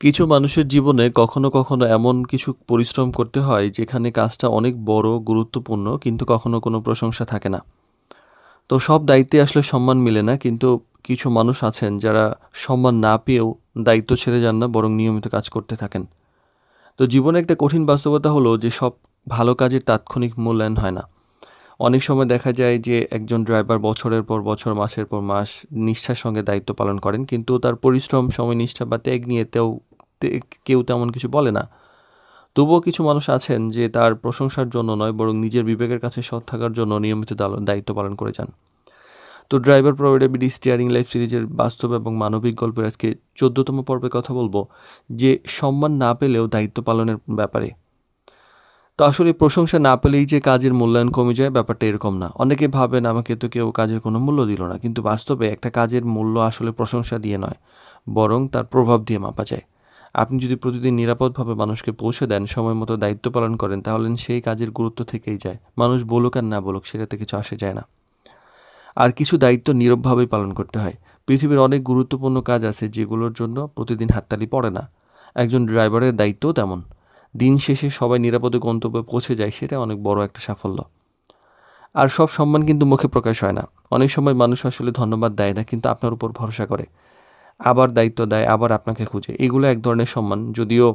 কিছু মানুষের জীবনে কখনো, কখনো এমন কিছু পরিশ্রম করতে হয় যেখানে কাজটা অনেক বড়, গুরুত্বপূর্ণ কিন্তু কখনো কোনো প্রশংসা থাকে না। তো সব দায়িত্বে আসলে সম্মান মিলে না কিন্তু কিছু মানুষ আছেন যারা সম্মান না পেয়েও দায়িত্ব ছেড়ে যান না বরং নিয়মিত কাজ করতে থাকেন। তো জীবনে একটা কঠিন বাস্তবতা হলো যে সব ভালো কাজের তাৎক্ষণিক মূল্যায়ন হয় না। অনেক সময় দেখা যায় যে একজন ড্রাইভার বছরের পর বছর, মাসের পর মাস নিষ্ঠার সঙ্গে দায়িত্ব পালন করেন কিন্তু তার পরিশ্রম, সময়নিষ্ঠা বা ত্যাগ নিয়ে কেউ তেমন কিছু বলে না। তবুও কিছু মানুষ আছেন যে তার প্রশংসার জন্য নয় বরং নিজের বিবেকের কাছে সৎ থাকার জন্য নিয়মিত দায়িত্ব পালন করে যান। তো ড্রাইভার প্রবাবিলিটি স্টিয়ারিং লাইফ সিরিজের বাস্তব এবং মানবিক গল্পের আজকে ১৪তম পর্বে কথা বলবো যে সম্মান না পেলেও দায়িত্ব পালনের ব্যাপারে। তো আসলে প্রশংসা না পেলেই যে কাজের মূল্যায়ন কমে যায় ব্যাপারটা এরকম না। অনেকে ভাবেন আমাকে তো কেউ কাজের কোনো মূল্য দিল না। কিন্তু বাস্তবে একটা কাজের মূল্য আসলে প্রশংসা দিয়ে নয়, বরং তার প্রভাব দিয়ে মাপা যায়। আপনি যদি প্রতিদিন নিরাপদভাবে মানুষকে পৌঁছে দেন, সময় মতো দায়িত্ব পালন করেন, তাহলে সেই কাজের গুরুত্ব থেকেই যায়। মানুষ বলুক আর না বলুক সেটাতে কিছু আসে যায় না। আর কিছু দায়িত্ব নীরবভাবেই পালন করতে হয়। পৃথিবীর অনেক গুরুত্বপূর্ণ কাজ আছে যেগুলোর জন্য প্রতিদিন হাততালি পড়ে না। একজন ড্রাইভারের দায়িত্বও তেমন। দিন শেষে সবাই নিরাপদে গন্তব্যে পৌঁছে যায় সেটা অনেক বড় একটা সাফল্য। আর সব সম্মান কিন্তু মুখে প্রকাশ হয় না। অনেক সময় মানুষ আসলে ধন্যবাদ দেয় না কিন্তু আপনার উপর ভরসা করে। আবার দায়িত্ব দেয়, আবার আপনাকে খুঁজে। এগুলো এক ধরনের সম্মান। যদিও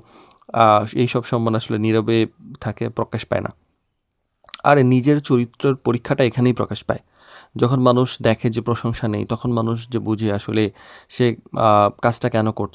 এইসব সম্মান আসলে নীরবে থাকে, প্রকাশ পায় না। আর নিজের চরিত্রের পরীক্ষাটা এখানেই প্রকাশ পায়। যখন মানুষ দেখে যে প্রশংসা নেই, তখন মানুষ যে বুঝে আসলে সে কাজটা কেন করছে।